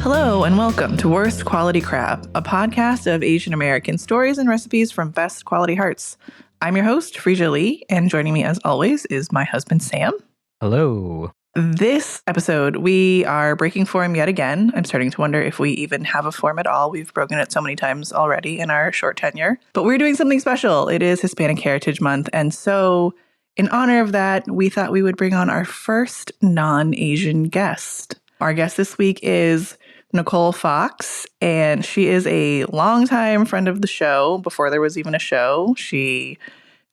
Hello and welcome to Worst Quality Crap, a podcast of Asian American stories and recipes from best quality hearts. I'm your host, Freesia Lee, and joining me as always is my husband, Sam. Hello. This episode, we are breaking form yet again. I'm starting to wonder if we even have a form at all. We've broken it so many times already in our short tenure. But we're doing something special. It is Hispanic Heritage Month, and so in honor of that, we thought we would bring on our first non-Asian guest. Our guest this week is Nicole Fox, and she is a longtime friend of the show before there was even a show. She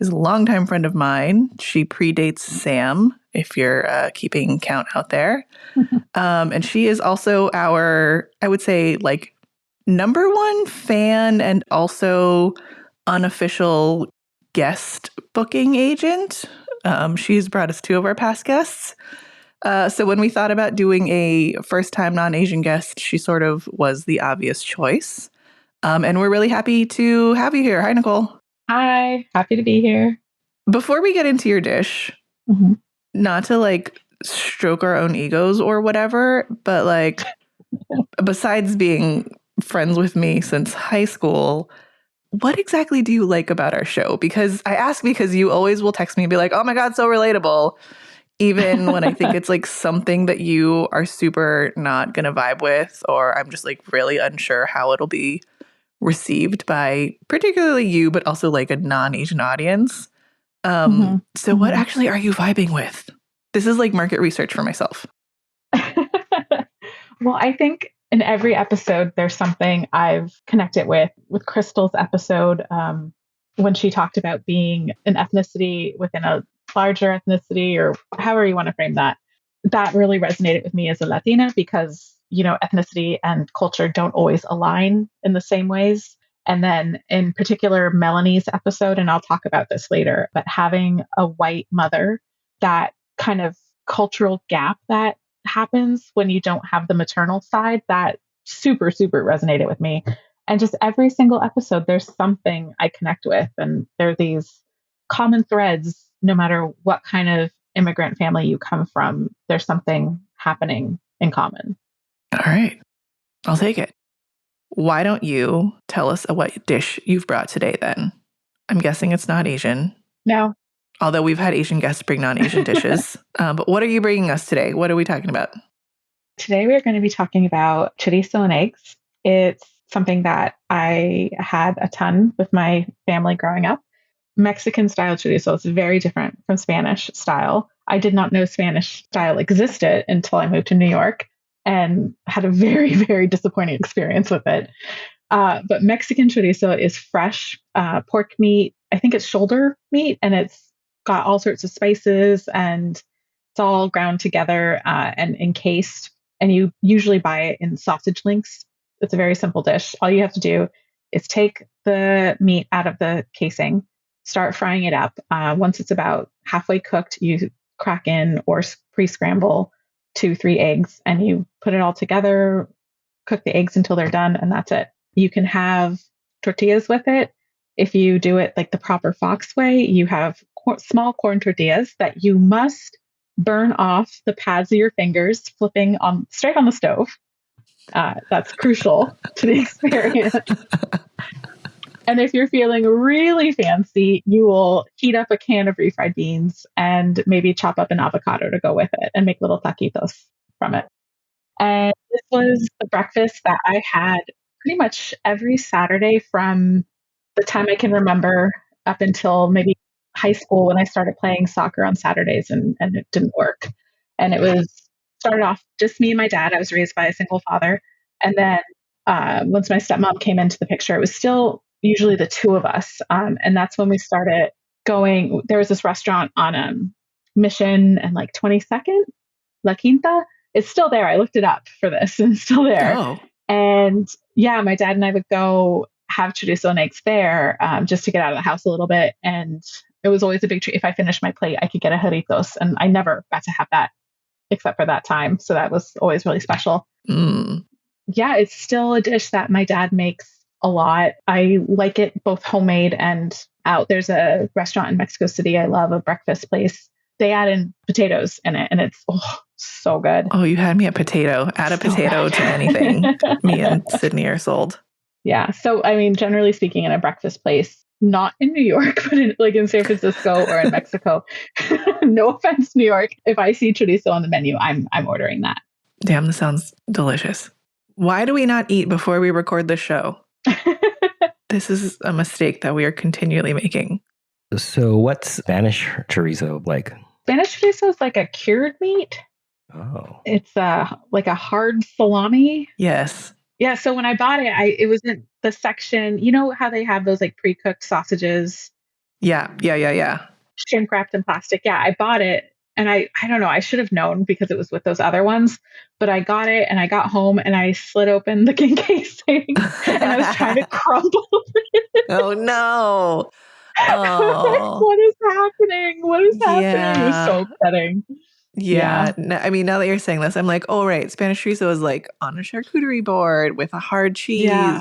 is a longtime friend of mine. She predates Sam, if you're keeping count out there. And she is also our, I would say, like, number one fan and also unofficial guest booking agent. She's brought us two of our past guests. So when we thought about doing a first-time non-Asian guest, she sort of was the obvious choice. And we're really happy to have you here. Hi, Nicole. Hi, happy to be here. Before we get into your dish, not to like stroke our own egos or whatever, but like besides being friends with me since high school, what exactly do you like about our show? Because I ask because you always will text me and be like, oh my God, so relatable. Even when I think it's like something that you are super not going to vibe with, or I'm just like really unsure how it'll be received by particularly you, but also like a non-Asian audience. So what actually are you vibing with? This is like market research for myself. Well, I think in every episode, there's something I've connected with Crystal's episode, when she talked about being an ethnicity within a larger ethnicity, or however you want to frame that. That really resonated with me as a Latina because, you know, ethnicity and culture don't always align in the same ways. And then in particular, Melanie's episode, and I'll talk about this later, but having a white mother, that kind of cultural gap that happens when you don't have the maternal side, that super, super resonated with me. And just every single episode, there's something I connect with. And there are these common threads, no matter what kind of immigrant family you come from, there's something happening in common. All right. I'll take it. Why don't you tell us what dish you've brought today then? I'm guessing it's not Asian. No. Although we've had Asian guests bring non-Asian dishes. But what are you bringing us today? What are we talking about? Today we're going to be talking about chorizo and eggs. It's something that I had a ton with my family growing up. Mexican style chorizo is very different from Spanish style. I did not know Spanish style existed until I moved to New York and had a very, very disappointing experience with it. But Mexican chorizo is fresh pork meat. I think it's shoulder meat, and it's got all sorts of spices, and it's all ground together and encased. And you usually buy it in sausage links. It's a very simple dish. All you have to do is take the meat out of the casing, start frying it up. Once it's about halfway cooked, you crack in or pre-scramble 2-3 eggs, and you put it all together, cook the eggs until they're done, and that's it. You can have tortillas with it. If you do it like the proper Fox way, you have small corn tortillas that you must burn off the pads of your fingers, flipping on straight on the stove. That's crucial to the experience. And if you're feeling really fancy, you will heat up a can of refried beans and maybe chop up an avocado to go with it and make little taquitos from it. And this was the breakfast that I had pretty much every Saturday from the time I can remember up until maybe high school when I started playing soccer on Saturdays and it didn't work. And it started off just me and my dad. I was raised by a single father. And then once my stepmom came into the picture, it was still usually the two of us. And that's when we started going. There was this restaurant on Mission and like 22nd, La Quinta. It's still there. I looked it up for this and it's still there. Oh. And yeah, my dad and I would go have chorizo and eggs there just to get out of the house a little bit. And it was always a big treat. If I finished my plate, I could get a jarritos. And I never got to have that except for that time. So that was always really special. Yeah, it's still a dish that my dad makes a lot. I like it both homemade and out. There's a restaurant in Mexico City I love, a breakfast place. They add in potatoes in it, and it's So good. Oh, you had me at potato. Add a So potato good. to anything. Me and Sydney are sold. Yeah. So, I mean, generally speaking, in a breakfast place, not in New York, but in San Francisco or in Mexico. No offense, New York. If I see chorizo on the menu, I'm ordering that. Damn, this sounds delicious. Why do we not eat before we record the show? This is a mistake that we are continually making. So what's Spanish chorizo like? Spanish chorizo is like a cured meat. Oh. It's like a hard salami. Yes. Yeah. So when I bought it, it was in the section. You know how they have those like pre-cooked sausages? Yeah. Shrink wrapped in plastic. Yeah, I bought it. And I don't know, I should have known because it was with those other ones, but I got it and I got home and I slid open the casing and I was trying to crumble it. Oh no. Oh. What is happening? What is happening? It was so upsetting. Yeah. No, I mean, now that you're saying this, I'm like, oh, right. Spanish chorizo is like on a charcuterie board with a hard cheese. Yeah.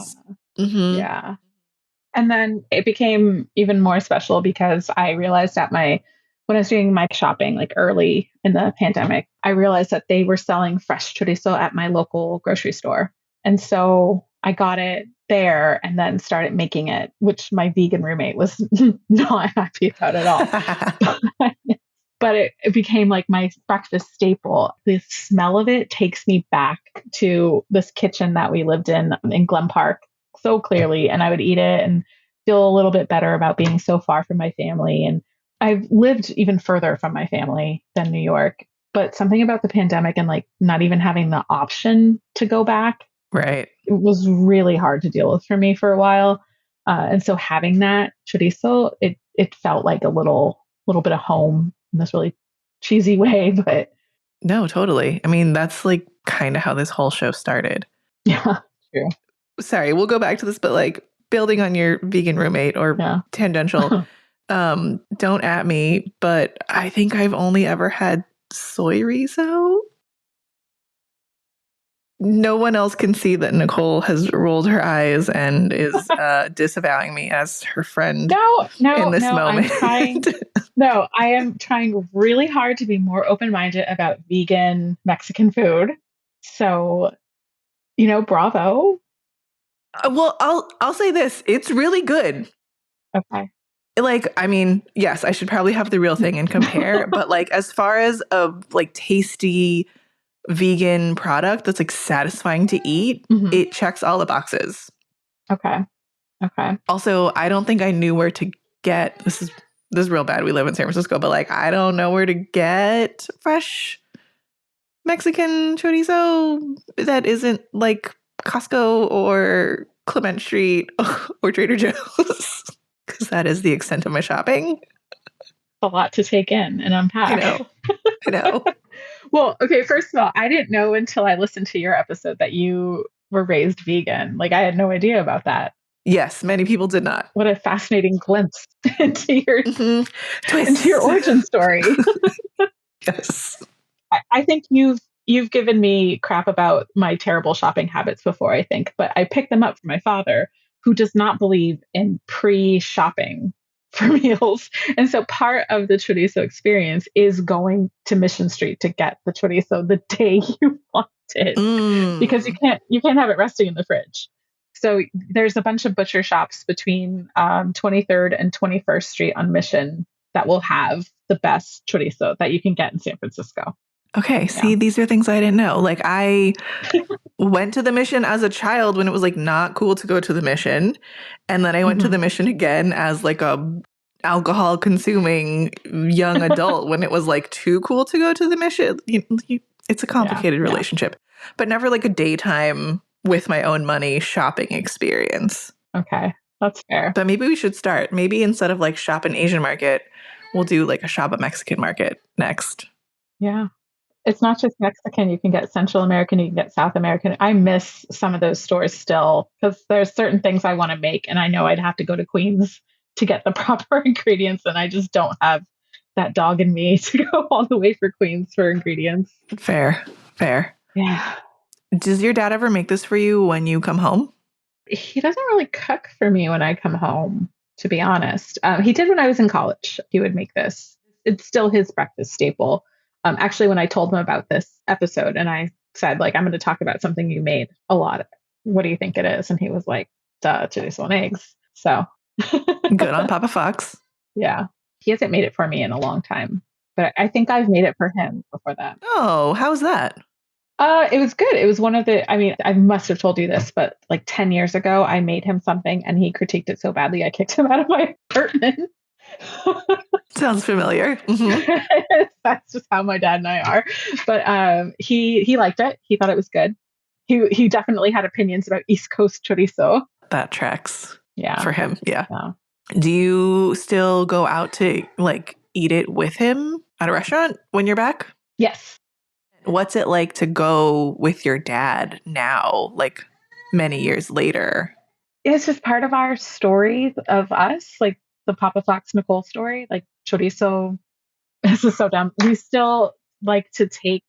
Mm-hmm. Yeah. And then it became even more special because I realized when I was doing my shopping, like early in the pandemic, I realized that they were selling fresh chorizo at my local grocery store. And so I got it there and then started making it, which my vegan roommate was not happy about at all. But it became like my breakfast staple. The smell of it takes me back to this kitchen that we lived in Glen Park so clearly. And I would eat it and feel a little bit better about being so far from my family. And I've lived even further from my family than New York, but something about the pandemic and like not even having the option to go back. Right. It was really hard to deal with for me for a while. And so having that chorizo, it felt like a little bit of home in this really cheesy way, but. No, totally. I mean, that's like kind of how this whole show started. Yeah, true. Sorry, we'll go back to this, but like building on your vegan roommate or tangential, don't at me, but I think I've only ever had soyrizo. No one else can see that Nicole has rolled her eyes and is disavowing me as her friend in this moment. I am trying really hard to be more open-minded about vegan Mexican food. So, bravo. Well, I'll say this. It's really good. Okay. Like, I mean, yes, I should probably have the real thing and compare, but like as far as a like tasty vegan product that's like satisfying to eat, it checks all the boxes. Okay. Also, I don't think I knew where to get this is real bad. We live in San Francisco, but like I don't know where to get fresh Mexican chorizo that isn't like Costco or Clement Street or Trader Joe's, because that is the extent of my shopping. A lot to take in and unpack. I know. Well, okay, first of all, I didn't know until I listened to your episode that you were raised vegan. Like, I had no idea about that. Yes, many people did not. What a fascinating glimpse into your origin story. Yes. I think you've given me crap about my terrible shopping habits before, I think, but I picked them up from my father, who does not believe in pre-shopping for meals. And so part of the chorizo experience is going to Mission Street to get the chorizo the day you want it, because you can't have it resting in the fridge. So there's a bunch of butcher shops between 23rd and 21st Street on Mission that will have the best chorizo that you can get in San Francisco. Okay. See, these are things I didn't know. Like I went to the Mission as a child when it was like not cool to go to the Mission. And then I went to the Mission again as like a alcohol consuming young adult when it was like too cool to go to the Mission. It's a complicated relationship, but never like a daytime with my own money shopping experience. Okay. That's fair. But maybe we should start. Maybe instead of like shop an Asian market, we'll do like a shop a Mexican market next. Yeah. It's not just Mexican. You can get Central American, you can get South American. I miss some of those stores still because there's certain things I want to make. And I know I'd have to go to Queens to get the proper ingredients. And I just don't have that dog in me to go all the way for Queens for ingredients. Fair. Yeah. Does your dad ever make this for you when you come home? He doesn't really cook for me when I come home, to be honest. He did when I was in college. He would make this. It's still his breakfast staple. Actually, when I told him about this episode and I said, like, I'm going to talk about something you made a lot. What do you think it is? And he was like, duh, chorizo and eggs. So Good on Papa Fox. yeah, he hasn't made it for me in a long time, but I think I've made it for him before that. Oh, how's that? It was good. It was one of the, I mean, I must have told you this, but like 10 years ago, I made him something and he critiqued it so badly, I kicked him out of my apartment. Sounds familiar. Mm-hmm. That's just how my dad and I are. But he liked it. He thought it was good. He definitely had opinions about East Coast chorizo. That tracks. Yeah. For him. Yeah. Yeah. Do you still go out to like eat it with him at a restaurant when you're back? Yes. What's it like to go with your dad now, like many years later? It's just part of our story of us, like the Papa Fox Nicole story, like chorizo. This is so dumb. We still like to take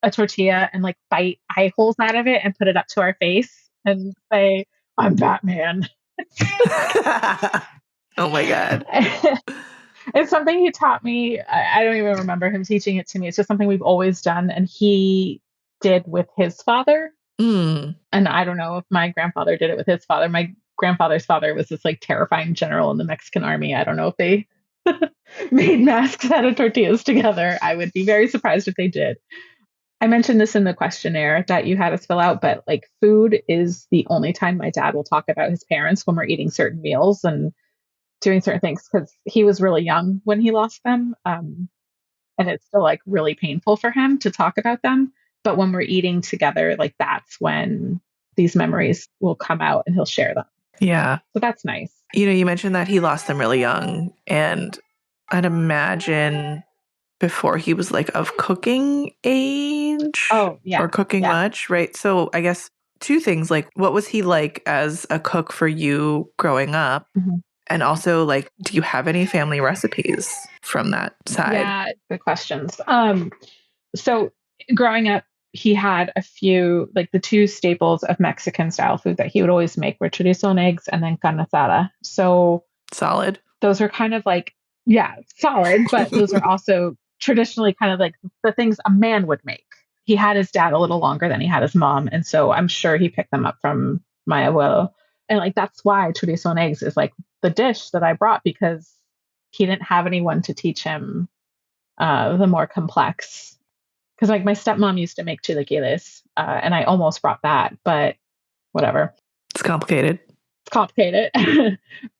a tortilla and like bite eye holes out of it and put it up to our face and say, I'm Batman. Oh my God. It's something he taught me. I don't even remember him teaching it to me. It's just something we've always done. And he did with his father. Mm. And I don't know if my grandfather did it with his father. My grandfather's father was this like terrifying general in the Mexican army. I don't know if they made masks out of tortillas together. I would be very surprised if they did. I mentioned this in the questionnaire that you had us fill out, but like food is the only time my dad will talk about his parents when we're eating certain meals and doing certain things, because he was really young when he lost them. And it's still like really painful for him to talk about them. But when we're eating together, like that's when these memories will come out and he'll share them. Yeah. So that's nice. You know, you mentioned that he lost them really young. And I'd imagine before he was like of cooking age. Oh, yeah. Or cooking much, right? So I guess two things, like what was he like as a cook for you growing up? Mm-hmm. And also, like, do you have any family recipes from that side? Yeah, good questions. So growing up, he had a few, like the two staples of Mexican style food that he would always make were chorizo and eggs and then carne asada. So solid. Those are kind of like, yeah, solid, but those are also traditionally kind of like the things a man would make. He had his dad a little longer than he had his mom. And so I'm sure he picked them up from my abuelo. And like, that's why chorizo and eggs is like the dish that I brought, because he didn't have anyone to teach him the more complex. Because like my stepmom used to make chilaquiles and I almost brought that, but whatever. It's complicated. It's complicated.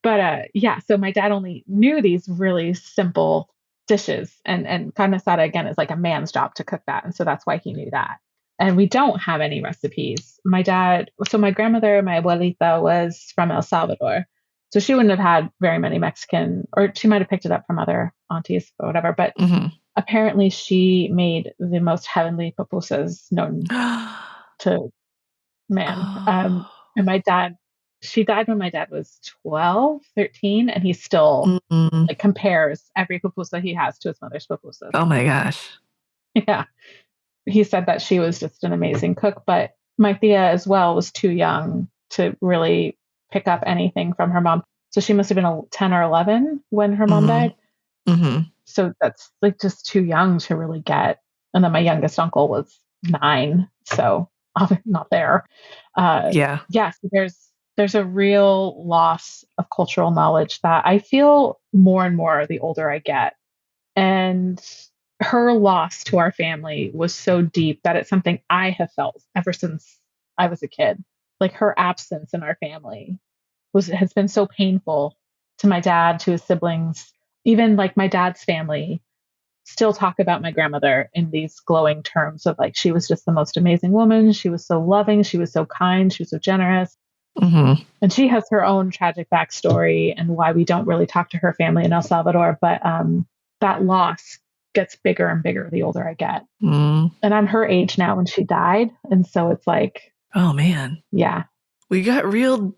But yeah, so my dad only knew these really simple dishes, and carne asada again is like a man's job to cook that. And so that's why he knew that. And we don't have any recipes. My grandmother, my abuelita, was from El Salvador. So she wouldn't have had very many Mexican, or she might have picked it up from other aunties or whatever. But apparently she made the most heavenly pupusas known to man. And my dad, she died when my dad was 12, 13, and he still like compares every pupusa he has to his mother's pupusas. Oh my gosh. Yeah. He said that she was just an amazing cook, but my tia as well was too young to really pick up anything from her mom. So she must have been 10 or 11 when her mom died. So that's like just too young to really get. And then my youngest uncle was 9. So not there. Yeah. So there's a real loss of cultural knowledge that I feel more and more the older I get. And her loss to our family was so deep that it's something I have felt ever since I was a kid. Like her absence in our family has been so painful to my dad, to his siblings. Even like my dad's family still talk about my grandmother in these glowing terms of like, she was just the most amazing woman. She was so loving. She was so kind. She was so generous. And she has her own tragic backstory and why we don't really talk to her family in El Salvador. But that loss gets bigger and bigger the older I get. And I'm her age now when she died. And so it's like, oh man. Yeah. We got real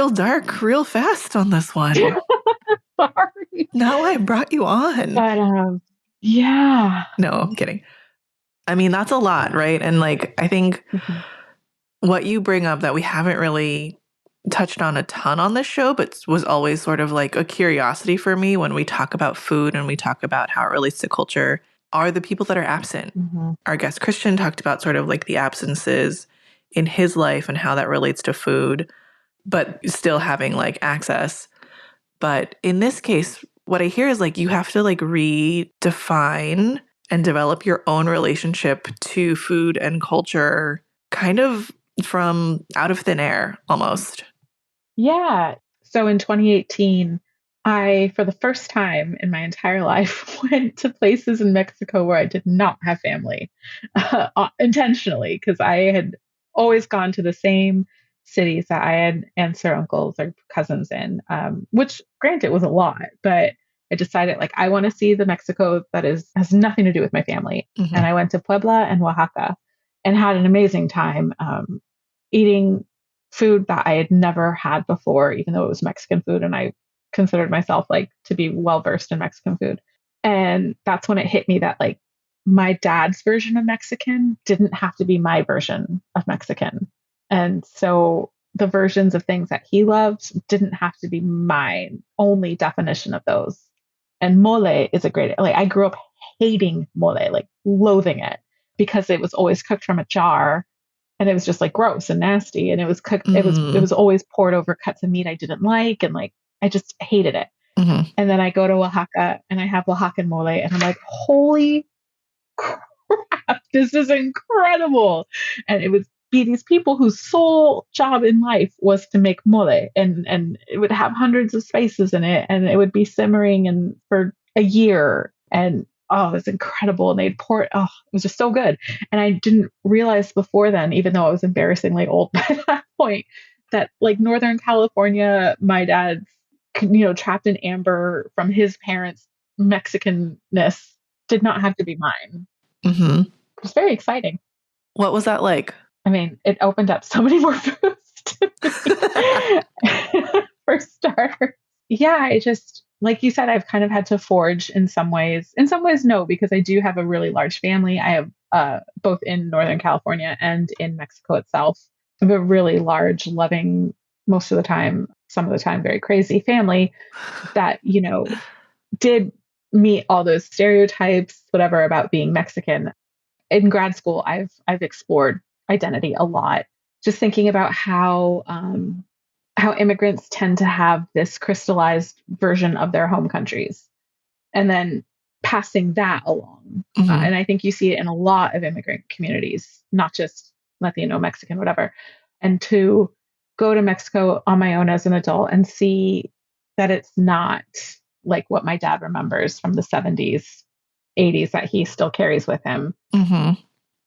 dark real fast on this one. Sorry. Now I brought you on. But yeah. No, I'm kidding. I mean, that's a lot, right? And like, I think what you bring up that we haven't really touched on a ton on this show, but was always sort of like a curiosity for me when we talk about food and we talk about how it relates to culture, are the people that are absent. Mm-hmm. Our guest Christian talked about sort of like the absences in his life and how that relates to food, but still having like access. But in this case, what I hear is like you have to like redefine and develop your own relationship to food and culture kind of from out of thin air almost. Yeah. So in 2018, I, for the first time in my entire life, went to places in Mexico where I did not have family intentionally, because I had always gone to the same cities that I had aunts or uncles or cousins in, which granted was a lot, but I decided like I want to see the Mexico that has nothing to do with my family. Mm-hmm. And I went to Puebla and Oaxaca and had an amazing time eating food that I had never had before, even though it was Mexican food. And I considered myself like to be well versed in Mexican food. And that's when it hit me that like my dad's version of Mexican didn't have to be my version of Mexican. And so the versions of things that he loved didn't have to be my only definition of those. And mole is a great, like I grew up hating mole, like loathing it, because it was always cooked from a jar. And it was just like gross and nasty. And it was cooked, it was always poured over cuts of meat I didn't like. And like, I just hated it. Mm-hmm. And then I go to Oaxaca and I have Oaxacan mole and I'm like, holy crap, this is incredible. And it would be these people whose sole job in life was to make mole, and it would have hundreds of spices in it, and it would be simmering and for a year. And oh, it was incredible. And they'd pour it. Oh, it was just so good. And I didn't realize before then, even though I was embarrassingly old by that point, that like Northern California, my dad's, trapped in amber from his parents' Mexicanness did not have to be mine. Mm-hmm. It was very exciting. What was that like? I mean, it opened up so many more foods to me. For starters. Yeah, I just, like you said, I've kind of had to forge in some ways. In some ways, no, because I do have a really large family. I have both in Northern California and in Mexico itself. I have a really large, loving, most of the time, some of the time, very crazy family that, did meet all those stereotypes, whatever, about being Mexican. In grad school, I've explored identity a lot, just thinking about how immigrants tend to have this crystallized version of their home countries and then passing that along. Mm-hmm. And I think you see it in a lot of immigrant communities, not just Latino, Mexican, whatever. And to go to Mexico on my own as an adult and see that it's not like what my dad remembers from the 70s, 80s that he still carries with him. Mm-hmm.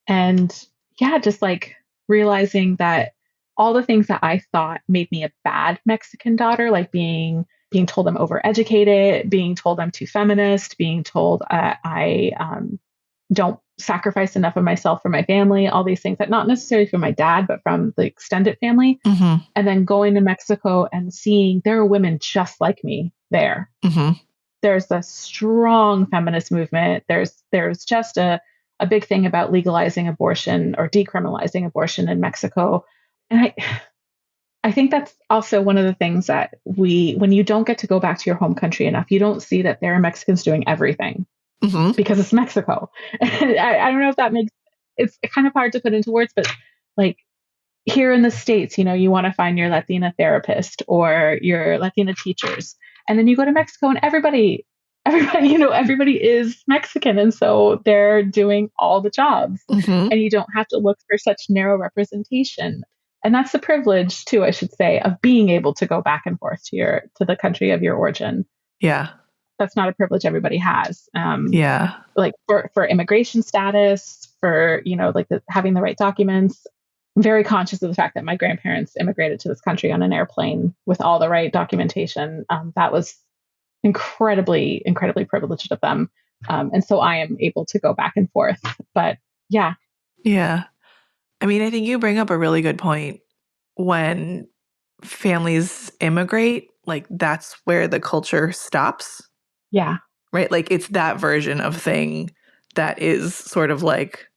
And yeah, just like realizing that all the things that I thought made me a bad Mexican daughter, like being told I'm overeducated, being told I'm too feminist, being told I don't sacrifice enough of myself for my family, all these things that not necessarily from my dad, but from the extended family. Mm-hmm. And then going to Mexico and seeing there are women just like me there. Mm-hmm. There's a strong feminist movement. There's just a big thing about legalizing abortion or decriminalizing abortion in Mexico. And I think that's also one of the things that when you don't get to go back to your home country enough, you don't see that there are Mexicans doing everything. Mm-hmm. Because it's Mexico. I don't know if that it's kind of hard to put into words, but like here in the States, you want to find your Latina therapist or your Latina teachers. And then you go to Mexico and everybody, everybody is Mexican. And so they're doing all the jobs. Mm-hmm. And you don't have to look for such narrow representation. And that's the privilege too, I should say, of being able to go back and forth to the country of your origin. Yeah. That's not a privilege everybody has. Yeah. Like for immigration status, for, having the right documents. I'm very conscious of the fact that my grandparents immigrated to this country on an airplane with all the right documentation. That was incredibly, incredibly privileged of them. And so I am able to go back and forth. But yeah. Yeah. I mean, I think you bring up a really good point. When families immigrate, like that's where the culture stops. Yeah. Right? Like it's that version of thing that is sort of like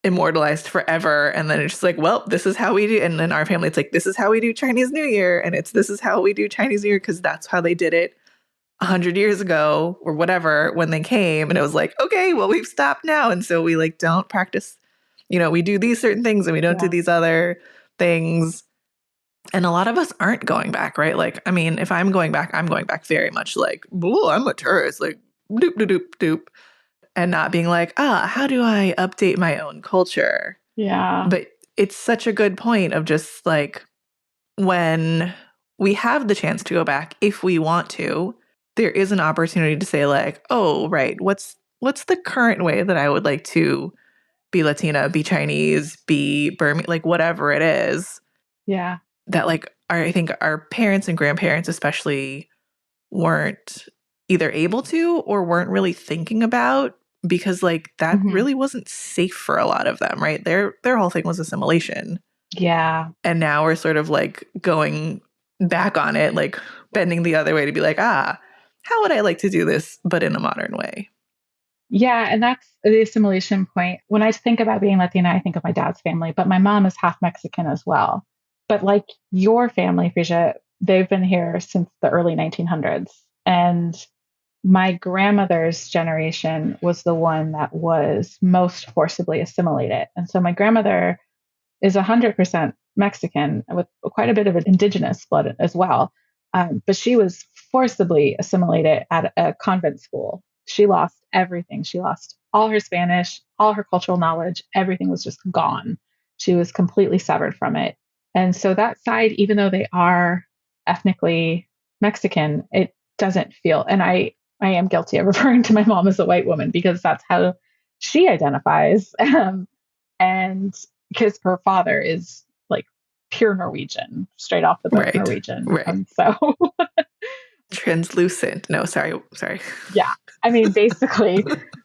immortalized forever. And then it's just like, well, this is how we do. And then our family, it's like, this is how we do Chinese New Year. And this is how we do Chinese New Year because that's how they did it 100 years ago or whatever when they came, and it was like, okay, well, we've stopped now. And so we like don't practice, we do these certain things and we don't do these other things. And a lot of us aren't going back, right? Like, I mean, if I'm going back very much like, oh, I'm a tourist, like doop, doop, doop, doop. And not being like, how do I update my own culture? Yeah. But it's such a good point of just like, when we have the chance to go back, if we want to, there is an opportunity to say like, oh, right, what's the current way that I would like to be Latina, be Chinese, be Burmese, like whatever it is. Yeah. That like I think our parents and grandparents especially weren't either able to or weren't really thinking about, because like that really wasn't safe for a lot of them, right? Their whole thing was assimilation. Yeah. And now we're sort of like going back on it, like bending the other way to be like, how would I like to do this, but in a modern way? Yeah. And that's the assimilation point. When I think about being Latina, I think of my dad's family, but my mom is half Mexican as well. But like your family, Freesia, they've been here since the early 1900s. And my grandmother's generation was the one that was most forcibly assimilated. And so my grandmother is 100% Mexican with quite a bit of an indigenous blood as well. But she was forcibly assimilated at a convent school. She lost everything. She lost all her Spanish, all her cultural knowledge. Everything was just gone. She was completely severed from it. And so that side, even though they are ethnically Mexican, it doesn't feel, and I am guilty of referring to my mom as a white woman because that's how she identifies. And because her father is like pure Norwegian, straight off the boat Norwegian. Right. So translucent. No, sorry. Yeah. I mean, basically,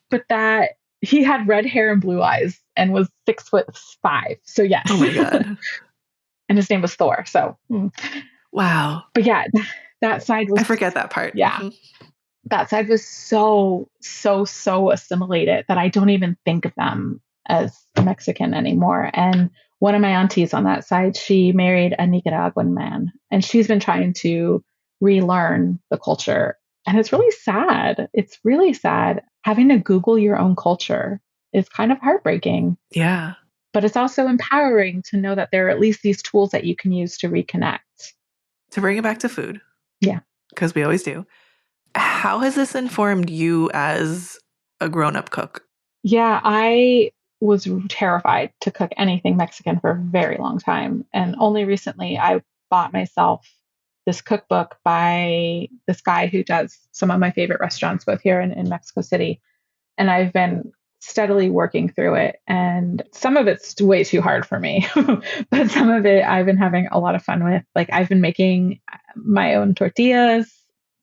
but that he had red hair and blue eyes and was 6'5". So yes. Oh my God. And his name was Thor. So wow. But yeah, that side was, I forget that part. Yeah. That side was so assimilated that I don't even think of them as Mexican anymore. And one of my aunties on that side, she married a Nicaraguan man, and she's been trying to relearn the culture. And it's really sad. It's really sad. Having to Google your own culture is kind of heartbreaking. Yeah. But it's also empowering to know that there are at least these tools that you can use to reconnect. To bring it back to food. Yeah. Because we always do. How has this informed you as a grown-up cook? Yeah, I was terrified to cook anything Mexican for a very long time. And only recently I bought myself this cookbook by this guy who does some of my favorite restaurants, both here and in Mexico City. And I've been steadily working through it. And some of it's way too hard for me, but some of it I've been having a lot of fun with. Like I've been making my own tortillas.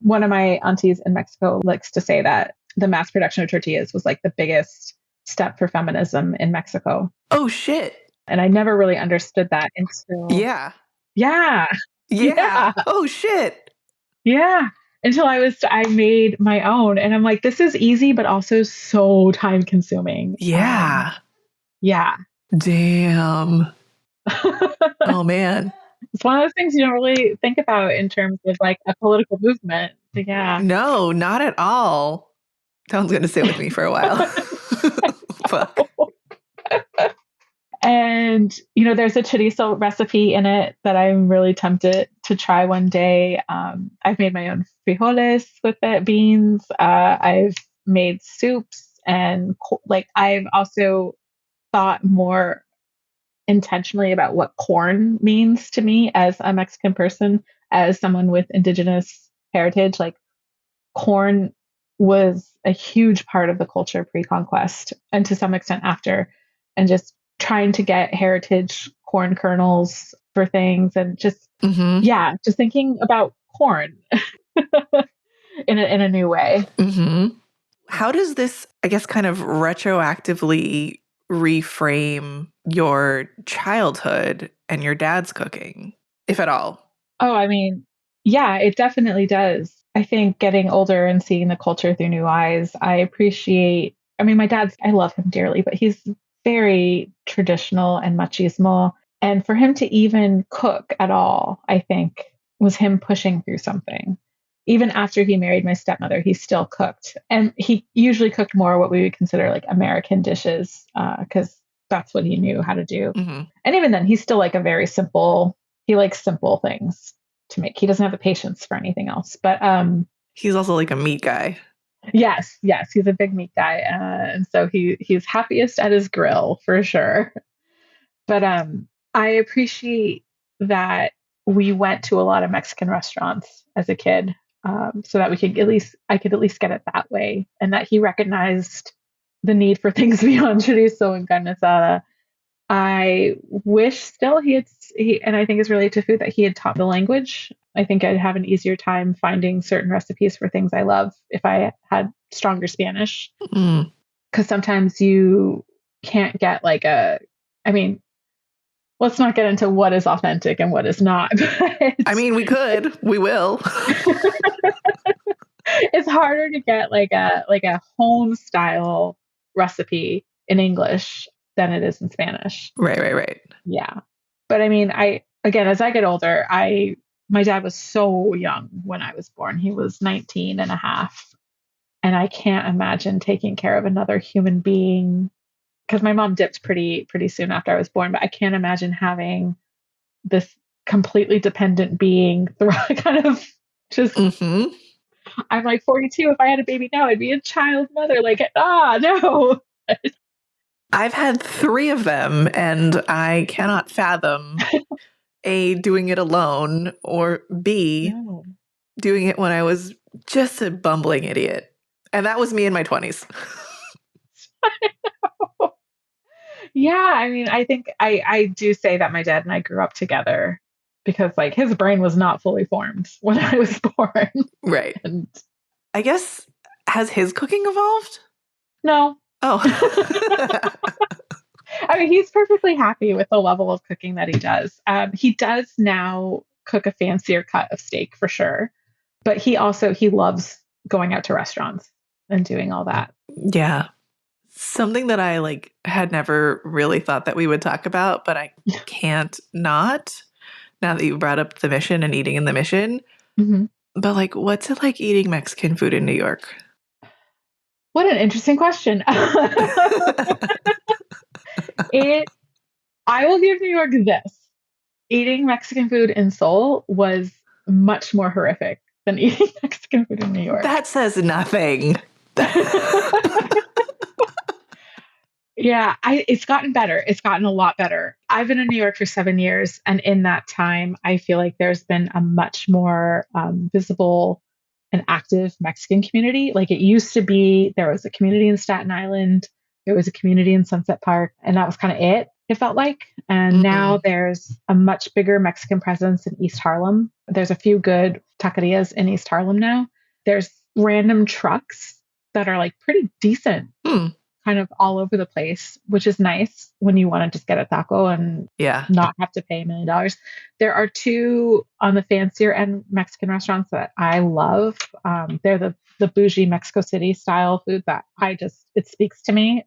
One of my aunties in Mexico likes to say that the mass production of tortillas was like the biggest step for feminism in Mexico. Oh, shit. And I never really understood that until... Yeah. Oh, shit. Yeah. Until I made my own. And I'm like, this is easy, but also so time consuming. Yeah. Yeah. Damn. Oh, man. It's one of those things you don't really think about in terms of like a political movement. But yeah. No, not at all. That one's going to sit with me for a while. Fuck. And, there's a chorizo recipe in it that I'm really tempted to try one day. I've made my own frijoles with it, beans. I've made soups, and I've also thought more intentionally about what corn means to me as a Mexican person, as someone with indigenous heritage. Like corn was a huge part of the culture pre-conquest and to some extent after, and just trying to get heritage corn kernels for things and just, just thinking about corn in a new way. Mm-hmm. How does this, I guess, kind of retroactively reframe your childhood and your dad's cooking, if at all? Oh, I mean, yeah, it definitely does. I think getting older and seeing the culture through new eyes, I mean, my dad's, I love him dearly, but he's very traditional and machismo. And for him to even cook at all, I think, was him pushing through something. even after he married my stepmother, he still cooked. And he usually cooked more what we would consider like American dishes, because that's what he knew how to do. Mm-hmm. And even then, he's still like he likes simple things to make. He doesn't have the patience for anything else. But he's also like a meat guy. yes, he's a big meat guy. And so he's happiest at his grill for sure. But I appreciate that we went to a lot of Mexican restaurants as a kid, so that I could at least get it that way, and that he recognized the need for things beyond chorizo and carne asada. I wish still and I think it's related to food, that he had taught the language. I think I'd have an easier time finding certain recipes for things I love if I had stronger Spanish. Because sometimes you can't get I mean, let's not get into what is authentic and what is not. I mean, we could. We will. It's harder to get like a home style recipe in English than it is in Spanish. Right. Yeah. But I mean, again, as I get older, my dad was so young when I was born. He was 19 and a half. And I can't imagine taking care of another human being, because my mom dipped pretty soon after I was born, but I can't imagine having this completely dependent being kind of just, I'm like 42. If I had a baby now, I'd be a child mother. Like, no. I've had 3 of them, and I cannot fathom A, doing it alone, or B, doing it when I was just a bumbling idiot. And that was me in my 20s. Yeah, I mean, I think I do say that my dad and I grew up together, because like his brain was not fully formed when I was born. Right. And I guess, has his cooking evolved? no. Oh. I mean, he's perfectly happy with the level of cooking that he does. He does now cook a fancier cut of steak for sure, but he loves going out to restaurants and doing all that. Yeah. Something that I had never really thought that we would talk about, but I can't not, now that you brought up the Mission and eating in the Mission. Mm-hmm. But what's it like eating Mexican food in New York? What an interesting question. I will give New York this. Eating Mexican food in Seoul was much more horrific than eating Mexican food in New York. That says nothing. Yeah, it's gotten better. It's gotten a lot better. I've been in New York for 7 years, and in that time, I feel like there's been a much more visible and active Mexican community. Like it used to be, there was a community in Staten Island, there was a community in Sunset Park, and that was kind of it felt like. And now there's a much bigger Mexican presence in East Harlem. There's a few good taquerias in East Harlem now. There's random trucks that are pretty decent. Kind of all over the place, which is nice when you want to just get a taco and not have to pay $1 million. There are 2 on the fancier end Mexican restaurants that I love. They're the bougie Mexico City style food that it speaks to me.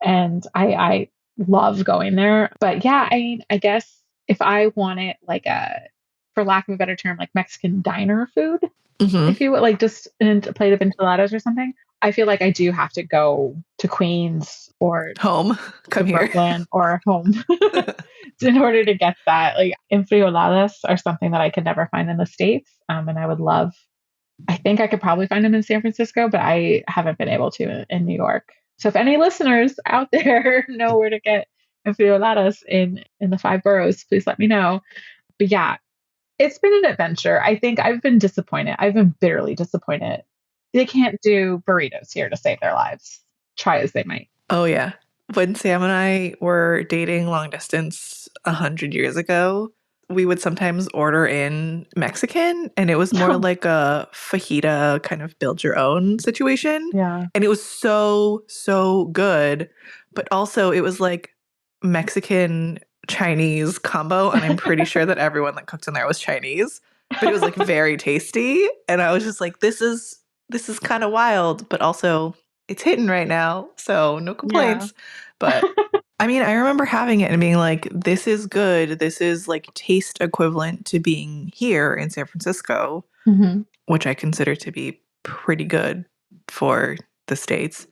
And I love going there. But yeah, I mean, I guess if I wanted for lack of a better term, Mexican diner food, if you would, just a plate of enchiladas or something, I feel like I do have to go to Queens or home, come here, Brooklyn or home in order to get that. Enfrioladas are something that I could never find in the States. And I would love, I think I could probably find them in San Francisco, but I haven't been able to in New York. So if any listeners out there know where to get enfrioladas in the 5 boroughs, please let me know. But yeah, it's been an adventure. I think I've been disappointed. I've been bitterly disappointed. They can't do burritos here to save their lives, try as they might. Oh, yeah. When Sam and I were dating long distance 100 years ago, we would sometimes order in Mexican, and it was more like a fajita kind of build your own situation. Yeah. And it was so, so good. But also it was Mexican Chinese combo. And I'm pretty sure that everyone that cooked in there was Chinese, but it was very tasty. And I was just this is kind of wild, but also it's hitting right now. So no complaints. Yeah. But I mean, I remember having it and being this is good. This is taste equivalent to being here in San Francisco. which I consider to be pretty good for the States.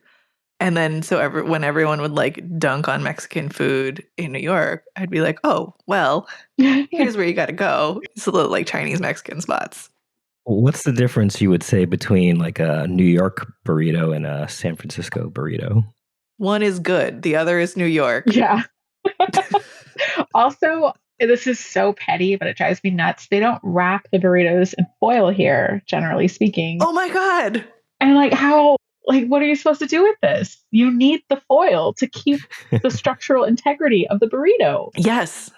And then when everyone would like dunk on Mexican food in New York, I'd be like, oh, well, here's where you got to go. It's a little like Chinese Mexican spots. What's the difference you would say between like a New York burrito and a San Francisco burrito? One is good. The other is New York. Yeah. Also, this is so petty, but it drives me nuts. They don't wrap the burritos in foil here, generally speaking. Oh my God. And like what are you supposed to do with this? You need the foil to keep the structural integrity of the burrito. Yes.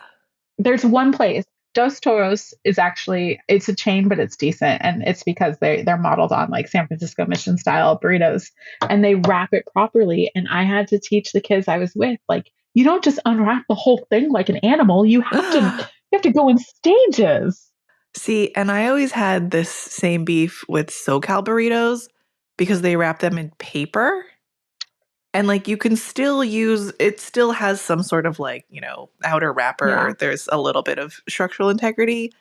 There's one place. Dos Toros is actually, it's a chain, but it's decent. And it's because they're modeled on like San Francisco Mission style burritos and they wrap it properly. And I had to teach the kids I was with, like, you don't just unwrap the whole thing like an animal. You have to go in stages. See, and I always had this same beef with SoCal burritos because they wrap them in paper. And like you can still use it, still has some sort of like, outer wrapper. Yeah. There's a little bit of structural integrity,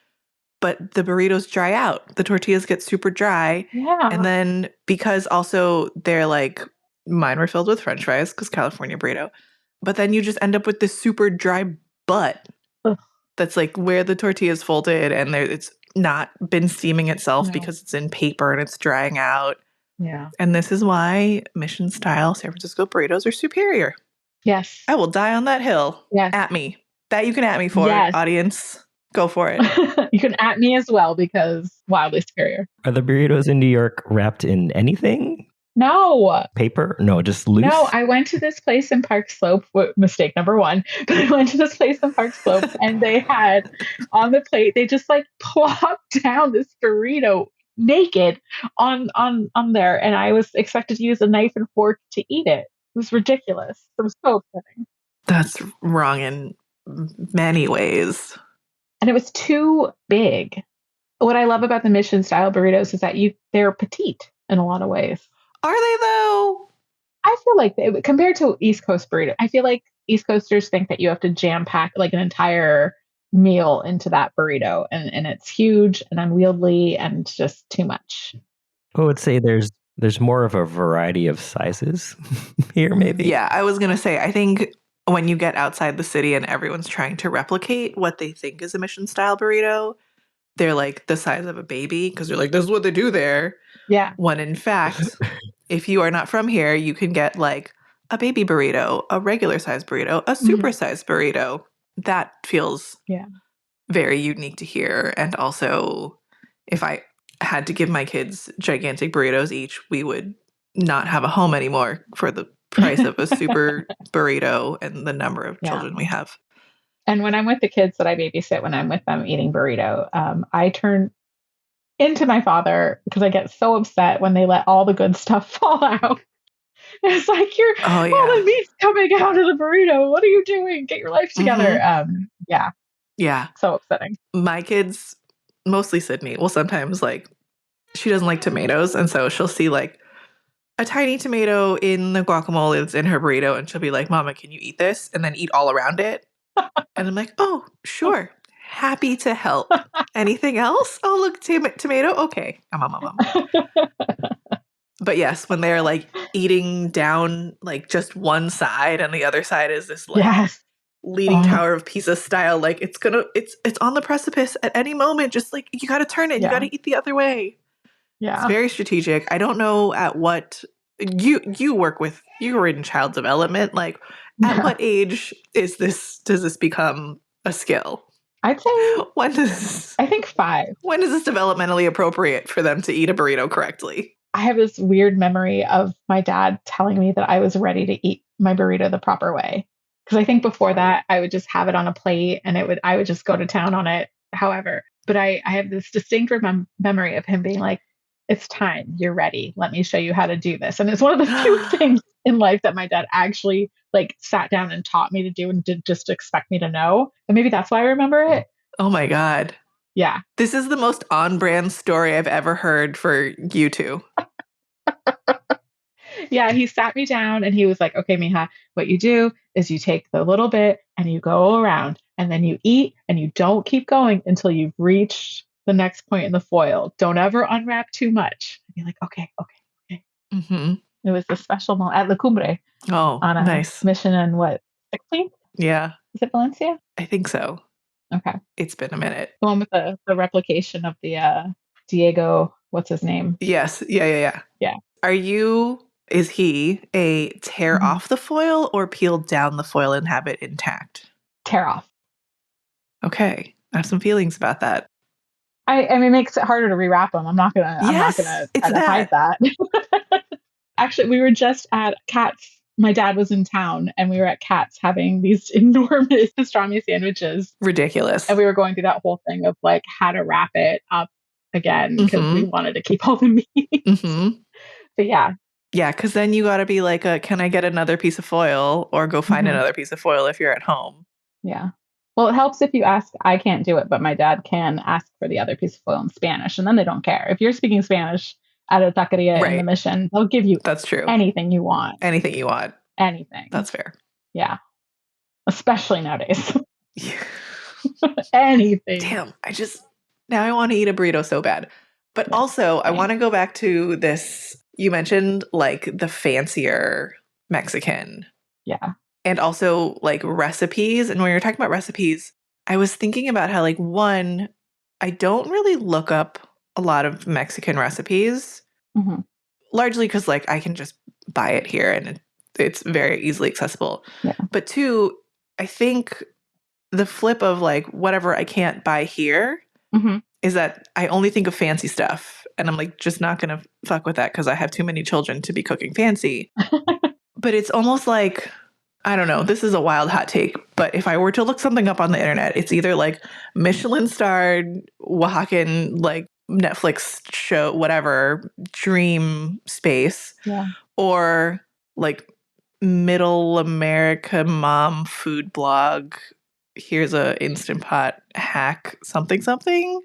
but the burritos dry out. The tortillas get super dry. Yeah. And then because also they're like, mine were filled with French fries because California burrito. But then you just end up with this super dry butt. Ugh. That's like where the tortilla is folded and it's not been steaming itself No. because it's in paper and it's drying out. Yeah. And this is why mission style San Francisco burritos are superior. Yes. I will die on that hill. Yes. At me. That you can at me for, Yes. audience. Go for it. You can at me as well because wildly superior. Are the burritos in New York wrapped in anything? No. Paper? No, just loose? No, I went to this place in Park Slope, mistake number one, but I went to this place in Park Slope and they had on the plate, they just like plopped down this burrito naked on there. And I was expected to use a knife and fork to eat it. It was ridiculous. It was so upsetting. That's wrong in many ways. And it was too big. What I love about the mission style burritos is that they're petite in a lot of ways. Are they though? I feel like compared to East Coast burrito, I feel like East Coasters think that you have to jam pack like an entire meal into that burrito and it's huge and unwieldy and just too much. I would say there's more of a variety of sizes here, maybe. Yeah, I was going to say, I think when you get outside the city and everyone's trying to replicate what they think is a mission style burrito, they're like the size of a baby because they're like, this is what they do there. Yeah. When in fact, if you are not from here, you can get like a baby burrito, a regular size burrito, a super size burrito. That feels very unique to here. And also, if I had to give my kids gigantic burritos each, we would not have a home anymore for the price of a super burrito and the number of children we have. And when I'm with the kids that I babysit, when I'm with them eating burrito, I turn into my father because I get so upset when they let all the good stuff fall out. It's like all the meat's coming out of the burrito. What are you doing? Get your life together. Yeah. So upsetting. My kids, mostly Sydney, will sometimes like, she doesn't like tomatoes. And so she'll see like a tiny tomato in the guacamole that's in her burrito. And she'll be like, Mama, can you eat this? And then eat all around it. And I'm like, oh, sure. Happy to help. Anything else? Oh, look, tomato. Okay. Mom. But yes, when they're like eating down like just one side and the other side is this like leaning tower of Pisa style, like it's on the precipice at any moment. Just like you got to turn it, you got to eat the other way. Yeah, it's very strategic. I don't know at what you work with. You were in child development. Like at what age does this become a skill? I'd say I think 5. When is this developmentally appropriate for them to eat a burrito correctly? I have this weird memory of my dad telling me that I was ready to eat my burrito the proper way. Because I think before that, I would just have it on a plate and I would just go to town on it, however. But I have this distinct memory of him being like, it's time, you're ready. Let me show you how to do this. And it's one of the few things in life that my dad actually like sat down and taught me to do and didn't just expect me to know. And maybe that's why I remember it. Oh my God. Yeah. This is the most on-brand story I've ever heard for you two. Yeah, he sat me down and he was like, okay, Mija, what you do is you take the little bit and you go around and then you eat and you don't keep going until you've reached the next point in the foil. Don't ever unwrap too much. I'd be like, okay. Mm-hmm. It was a special moment at La Cumbre Oh, on a nice. mission in what, 16th? Yeah, Is it Valencia? I think so. Okay. It's been a minute. The one with the replication of the Diego, what's his name? Yes. Yeah. Yeah. Is he a tear Mhm. off the foil or peel down the foil and have it intact? Tear off. Okay. I have some feelings about that. I mean, it makes it harder to rewrap them. I'm not gonna It's try to hide that. Actually, we were just at Katz. My dad was in town and we were at Katz having these enormous pastrami sandwiches. Ridiculous. And we were going through that whole thing of like how to wrap it up again because we wanted to keep all the meat. Mm-hmm. But yeah. Yeah, because then you got to be like, can I get another piece of foil or go find another piece of foil if you're at home? Yeah. Well, it helps if you ask. I can't do it, but my dad can ask for the other piece of foil in Spanish, and then they don't care. If you're speaking Spanish at a taqueria in the mission, they'll give you That's true. Anything you want. Anything you want. Anything. That's fair. Yeah. Especially nowadays. Anything. Damn, now I want to eat a burrito so bad. But also, I want to go back to this. You mentioned like the fancier Mexican. Yeah. And also like recipes. And when you're talking about recipes, I was thinking about how like one, I don't really look up a lot of Mexican recipes, largely because like I can just buy it here and it's very easily accessible. Yeah. But two, I think the flip of like whatever I can't buy here is that I only think of fancy stuff. And I'm like, just not going to fuck with that because I have too many children to be cooking fancy. But it's almost like, I don't know, this is a wild hot take, but if I were to look something up on the internet, it's either like Michelin-starred Oaxacan, like Netflix show, whatever, dream space, or like middle America mom food blog. Here's a Instant Pot hack, something.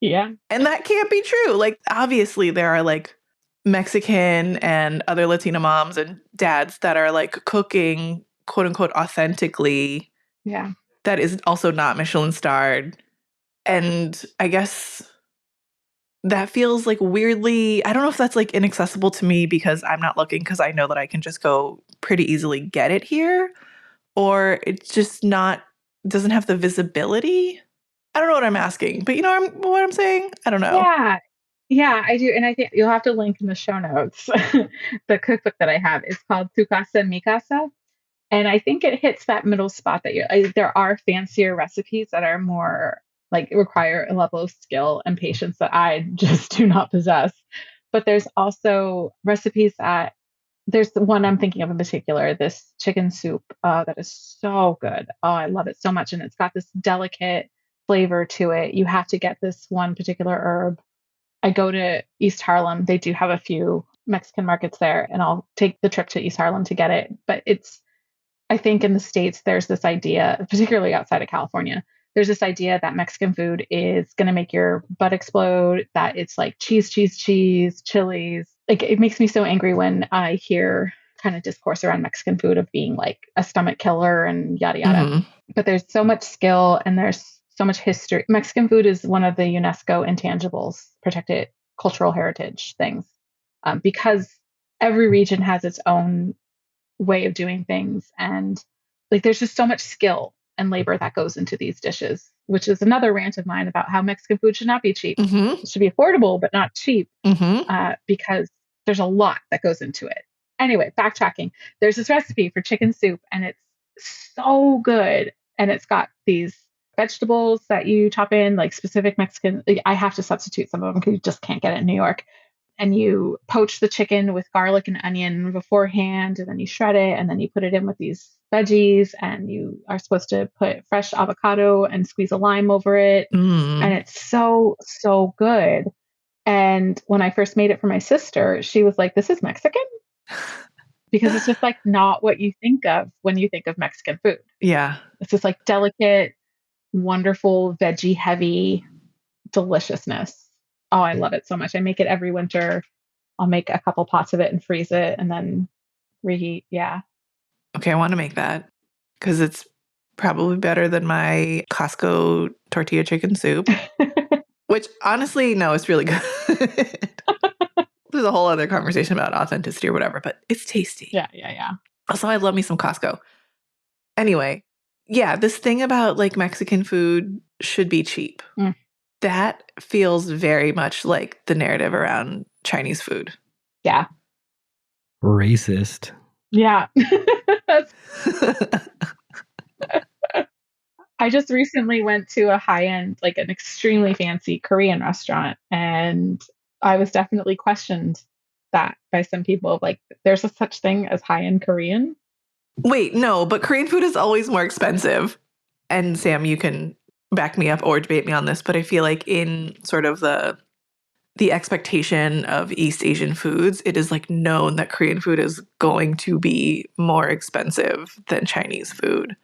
Yeah. And that can't be true. Like, obviously, there are like Mexican and other Latina moms and dads that are like cooking, quote unquote, authentically. Yeah. That is also not Michelin starred. And I guess that feels like weirdly, I don't know if that's like inaccessible to me because I'm not looking because I know that I can just go pretty easily get it here, or it's just doesn't have the visibility. I don't know what I'm asking, but you know what I'm saying? I don't know. Yeah, I do. And I think you'll have to link in the show notes. The cookbook that I have is called Tu Casa, Mi Casa. And I think it hits that middle spot that there are fancier recipes that are more like require a level of skill and patience that I just do not possess. But there's also recipes there's the one I'm thinking of in particular, this chicken soup that is so good. Oh, I love it so much. And it's got this delicate flavor to it. You have to get this one particular herb. I go to East Harlem. They do have a few Mexican markets there, and I'll take the trip to East Harlem to get it. But I think in the States, there's this idea, particularly outside of California, there's this idea that Mexican food is going to make your butt explode, that it's like cheese, chilies. Like, it makes me so angry when I hear kind of discourse around Mexican food of being like a stomach killer and yada, yada. But there's so much skill and there's so much history. Mexican food is one of the UNESCO intangibles, protected cultural heritage things, because every region has its own way of doing things. And like, there's just so much skill and labor that goes into these dishes, which is another rant of mine about how Mexican food should not be cheap. It should be affordable, but not cheap, because there's a lot that goes into it. Anyway, backtracking. There's this recipe for chicken soup and it's so good. And it's got these vegetables that you top in, like specific Mexican. I have to substitute some of them because you just can't get it in New York. And you poach the chicken with garlic and onion beforehand, and then you shred it, and then you put it in with these veggies, and you are supposed to put fresh avocado and squeeze a lime over it. And it's so, so good. And when I first made it for my sister, she was like, "This is Mexican?" Because it's just like not what you think of when you think of Mexican food. Yeah. It's just like delicate, wonderful, veggie heavy deliciousness. Oh, I love it so much. I make it every winter. I'll make a couple pots of it and freeze it and then reheat. Yeah. Okay, I want to make that because it's Probably better than my Costco tortilla chicken soup, which honestly, no, it's really good. There's a whole other conversation about authenticity or whatever, but it's tasty. Yeah. Also, I love me some Costco. Anyway, yeah, this thing about like Mexican food should be cheap. Mm. That feels very much like the narrative around Chinese food. Yeah. Racist. Yeah. I just recently went to a high-end, like an extremely fancy Korean restaurant, and I was definitely questioned that by some people. Like, there's a such thing as high-end Korean. Wait, no, but Korean food is always more expensive. And Sam, you can back me up or debate me on this, but I feel like in sort of the expectation of East Asian foods, it is like known that Korean food is going to be more expensive than Chinese food.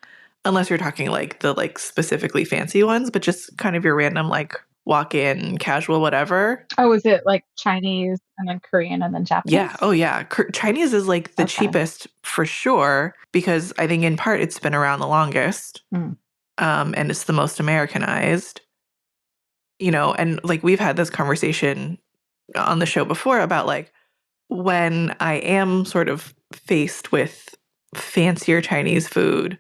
Unless you're talking like the like specifically fancy ones, but just kind of your random like walk-in casual whatever. Oh, is it like Chinese and then Korean and then Japanese? Yeah. Oh yeah. Chinese is like the cheapest for sure, because I think in part it's been around the longest. And it's the most Americanized. You know, and like we've had this conversation on the show before about like when I am sort of faced with fancier Chinese food,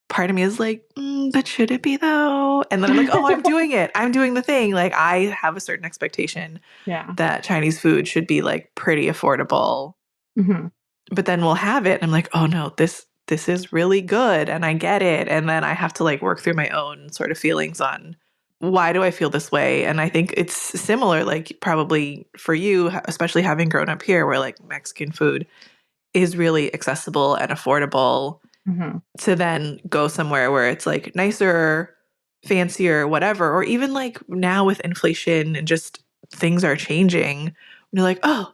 part of me is like, but should it be though? And then I'm like, oh, I'm doing it. I'm doing the thing. Like I have a certain expectation that Chinese food should be like pretty affordable. Mm-hmm. But then we'll have it and I'm like, oh no, this is really good and I get it. And then I have to like work through my own sort of feelings on why do I feel this way? And I think it's similar, like probably for you, especially having grown up here where like Mexican food is really accessible and affordable, to then go somewhere where it's like nicer, fancier, whatever, or even like now with inflation and just things are changing. You're like, oh,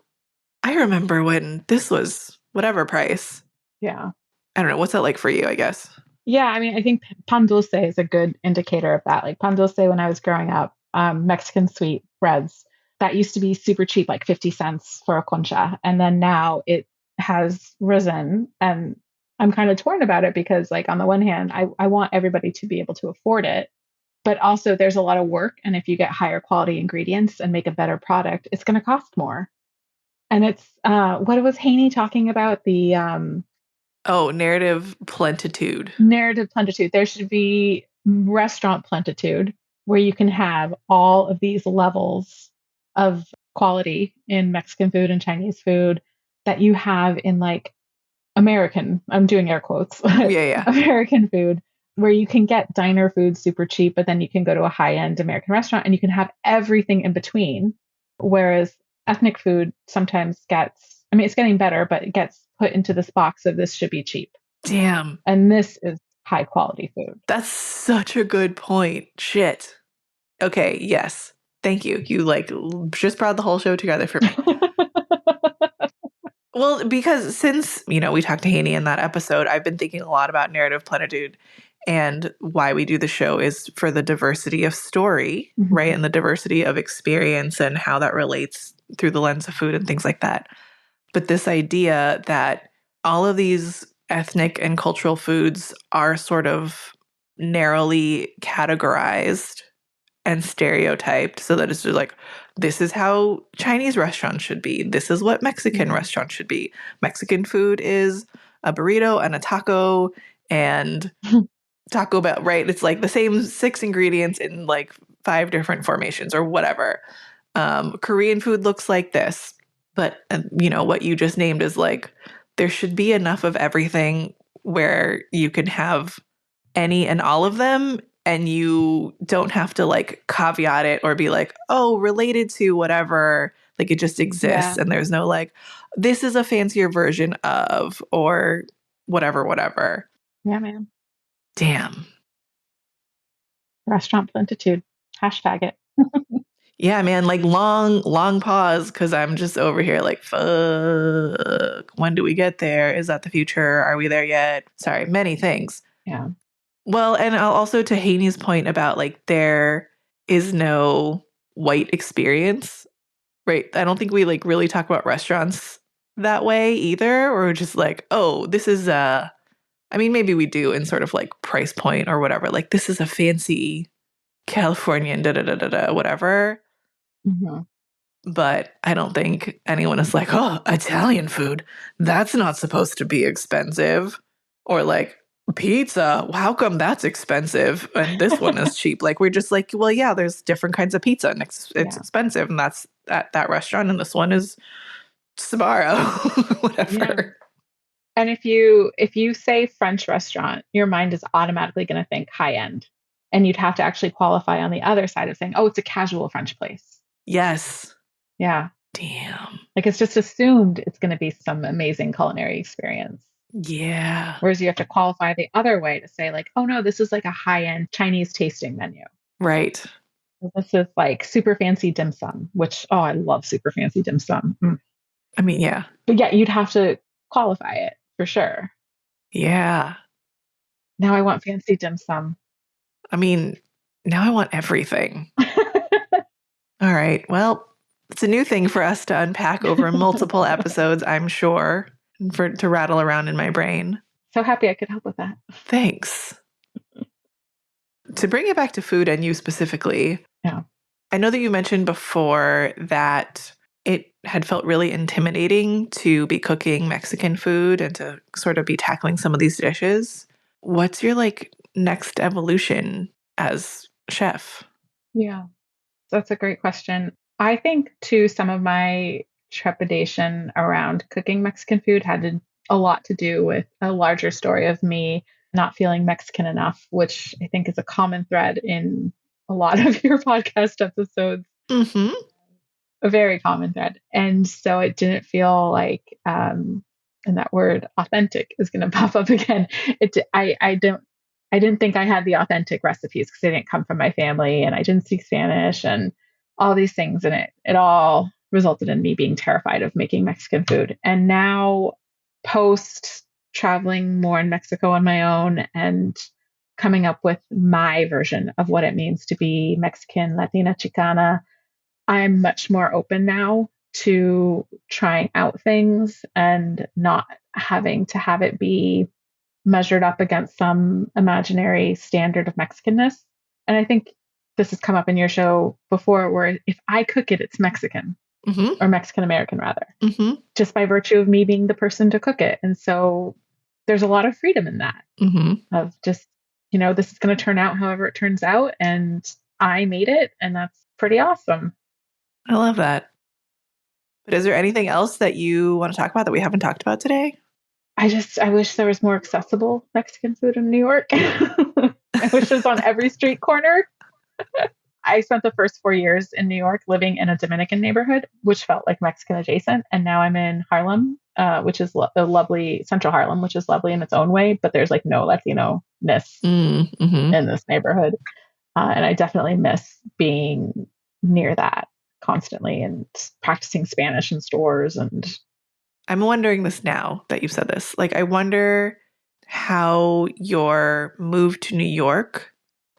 I remember when this was whatever price. Yeah. I don't know. What's that like for you, I guess? Yeah, I mean, I think pan dulce is a good indicator of that. Like pan dulce, when I was growing up, Mexican sweet breads, that used to be super cheap, like 50 cents for a concha. And then now it has risen. And I'm kind of torn about it because, like, on the one hand, I want everybody to be able to afford it. But also, there's a lot of work. And if you get higher quality ingredients and make a better product, it's going to cost more. And it's what was Haney talking about? The narrative plentitude. Narrative plentitude. There should be restaurant plentitude where you can have all of these levels of quality in Mexican food and Chinese food that you have in like American, I'm doing air quotes, American food, where you can get diner food super cheap, but then you can go to a high-end American restaurant and you can have everything in between. Whereas ethnic food sometimes gets, I mean, it's getting better, but it gets put into this box of this should be cheap. Damn. And this is high quality food. That's such a good point. Shit. Okay, yes. Thank you. You like just brought the whole show together for me. Well, because since, you know, we talked to Haney in that episode, I've been thinking a lot about narrative plentitude, and why we do the show is for the diversity of story, right? And the diversity of experience and how that relates through the lens of food and things like that. But this idea that all of these ethnic and cultural foods are sort of narrowly categorized and stereotyped so that it's just like, this is how Chinese restaurants should be. This is what Mexican restaurants should be. Mexican food is a burrito and a taco and Taco Bell, right? It's like the same 6 ingredients in like 5 different formations or whatever. Korean food looks like this. But, you know, what you just named is like, there should be enough of everything where you can have any and all of them, and you don't have to like caveat it or be like, oh, related to whatever. Like it just exists. And there's no like, this is a fancier version of, or whatever. Yeah, man. Damn. Restaurant plentitude. Hashtag it. Yeah, man, like long pause because I'm just over here like, fuck, when do we get there? Is that the future? Are we there yet? Sorry, many things. Yeah. Well, and also to Haney's point about like there is no white experience, right? I don't think we like really talk about restaurants that way either, or just like, oh, this is I mean, maybe we do in sort of like price point or whatever. Like, this is a fancy Californian, whatever. Mm-hmm. But I don't think anyone is like, oh, Italian food, that's not supposed to be expensive. Or like, pizza, how come that's expensive and this one is cheap? Like, we're just like, well, yeah, there's different kinds of pizza and it's expensive. And that's at that restaurant. And this one is Sbarro, whatever. Yeah. And if you say French restaurant, your mind is automatically going to think high end. And you'd have to actually qualify on the other side of saying, oh, it's a casual French place. Yes. Yeah. Damn. Like it's just assumed it's going to be some amazing culinary experience. Yeah. Whereas you have to qualify the other way to say like, oh no, this is like a high end Chinese tasting menu. Right. This is like super fancy dim sum, which, oh, I love super fancy dim sum. I mean, yeah. But yeah, you'd have to qualify it for sure. Yeah. Now I want fancy dim sum. I mean, now I want everything. All right. Well, it's a new thing for us to unpack over multiple episodes, I'm sure, to rattle around in my brain. So happy I could help with that. Thanks. To bring it back to food and you specifically, yeah. I know that you mentioned before that it had felt really intimidating to be cooking Mexican food and to sort of be tackling some of these dishes. What's your like next evolution as chef? Yeah, that's a great question. I think too, some of my trepidation around cooking Mexican food had a lot to do with a larger story of me not feeling Mexican enough, which I think is a common thread in a lot of your podcast episodes. Mm-hmm. A very common thread. And so it didn't feel like, and that word authentic is going to pop up again. I didn't think I had the authentic recipes because they didn't come from my family and I didn't speak Spanish and all these things. And it all resulted in me being terrified of making Mexican food. And now post traveling more in Mexico on my own and coming up with my version of what it means to be Mexican, Latina, Chicana, I'm much more open now to trying out things and not having to have it be measured up against some imaginary standard of Mexicanness. And I think this has come up in your show before where if I cook it, it's Mexican or Mexican American rather, just by virtue of me being the person to cook it. And so there's a lot of freedom in that of just, this is going to turn out however it turns out. And I made it and that's pretty awesome. I love that. But is there anything else that you want to talk about that we haven't talked about today? I wish there was more accessible Mexican food in New York. I wish it was on every street corner. I spent the first 4 years in New York living in a Dominican neighborhood, which felt like Mexican adjacent. And now I'm in Harlem, which is the lovely Central Harlem, which is lovely in its own way. But there's like no Latino-ness in this neighborhood. And I definitely miss being near that constantly and practicing Spanish in stores. And I'm wondering this now that you've said this. Like, I wonder how your move to New York,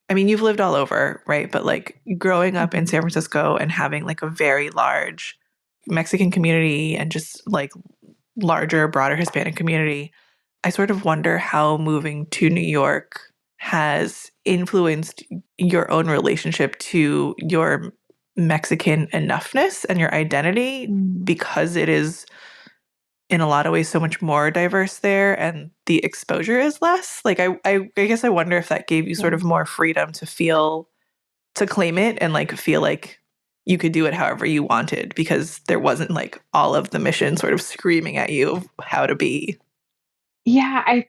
I mean, you've lived all over, right? But like growing up in San Francisco and having like a very large Mexican community and just like larger, broader Hispanic community, I sort of wonder how moving to New York has influenced your own relationship to your Mexican enoughness and your identity because it is in a lot of ways so much more diverse there and the exposure is less. Like I guess I wonder if that gave you sort of more freedom to claim it and like feel like you could do it however you wanted because there wasn't like all of the mission sort of screaming at you of how to be. Yeah,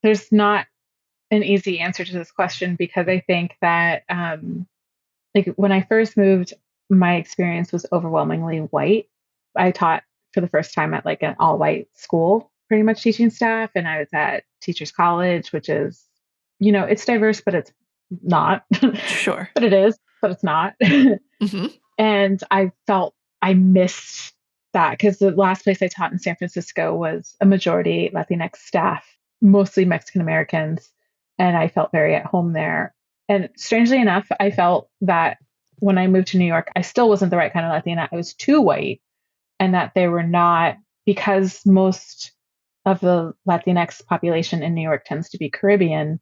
there's not an easy answer to this question because I think that like when I first moved, my experience was overwhelmingly white. I taught for the first time at like an all-white school, pretty much teaching staff. And I was at Teachers College, which is, it's diverse, but it's not. Sure. But it is, but it's not. And I felt I missed that because the last place I taught in San Francisco was a majority Latinx staff, mostly Mexican Americans. And I felt very at home there. And strangely enough, I felt that when I moved to New York, I still wasn't the right kind of Latina. I was too white and that they were not, because most of the Latinx population in New York tends to be Caribbean,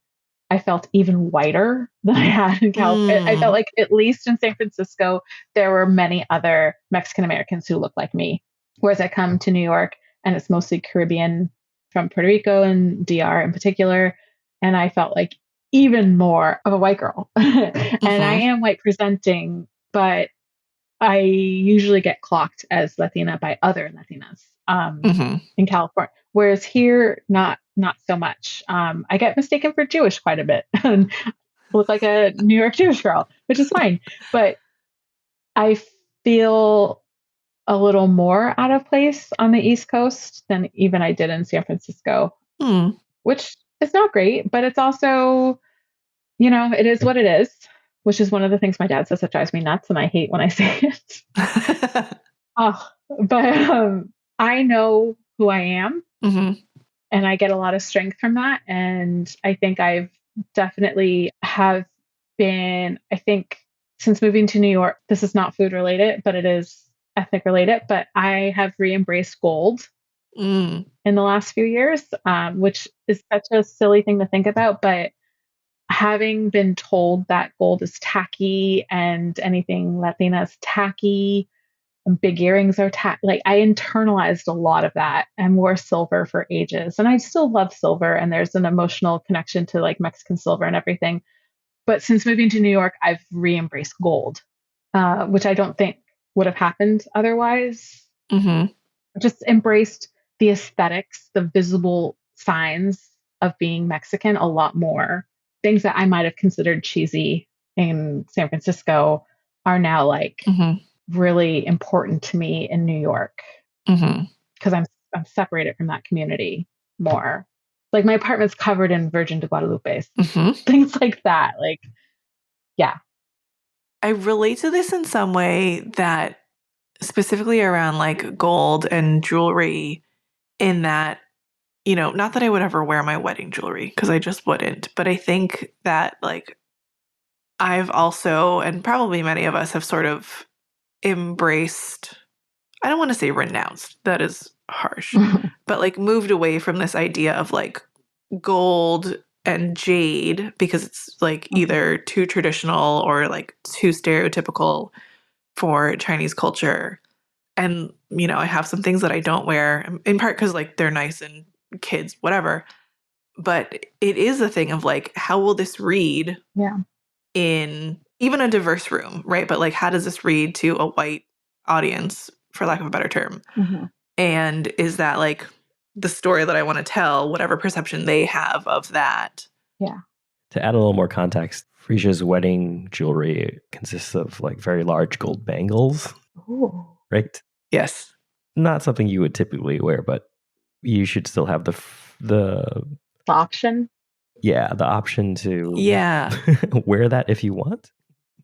I felt even whiter than I had in California. I felt like, at least in San Francisco, there were many other Mexican Americans who looked like me. Whereas I come to New York and it's mostly Caribbean from Puerto Rico and DR in particular. And I felt like even more of a white girl. And I am white presenting, but I usually get clocked as Latina by other Latinas in California. Whereas here, not so much. I get mistaken for Jewish quite a bit and look like a New York Jewish girl, which is fine. But I feel a little more out of place on the East Coast than even I did in San Francisco, which is not great, but it's also, it is what it is, which is one of the things my dad says that drives me nuts, and I hate when I say it. But I know who I am, and I get a lot of strength from that. And I think I've definitely have been, since moving to New York, this is not food related, but it is ethnic related, but I have re-embraced gold in the last few years, which is such a silly thing to think about, but having been told that gold is tacky and anything Latina is tacky and big earrings are tacky, like I internalized a lot of that and wore silver for ages. And I still love silver, and there's an emotional connection to like Mexican silver and everything. But since moving to New York, I've re-embraced gold, which I don't think would have happened otherwise. Just embraced the aesthetics, the visible signs of being Mexican a lot more. Things that I might have considered cheesy in San Francisco are now like really important to me in New York, because I'm separated from that community more. Like my apartment's covered in Virgin de Guadalupe, things like that. Like, yeah. I relate to this in some way, that specifically around like gold and jewelry, in that, not that I would ever wear my wedding jewelry, because I just wouldn't, but I think that like I've also, and probably many of us have sort of embraced, I don't want to say renounced, that is harsh, but like moved away from this idea of like gold and jade, because it's like either too traditional or like too stereotypical for Chinese culture. And, I have some things that I don't wear, in part because like they're nice and kids, whatever. But it is a thing of like, how will this read in even a diverse room, right? But like, how does this read to a white audience, for lack of a better term? And is that like the story that I want to tell, whatever perception they have of that? Yeah. To add a little more context, Freesia's wedding jewelry consists of like very large gold bangles. Ooh. Right? Yes. Not something you would typically wear, but you should still have the option. Yeah, the option to wear that if you want.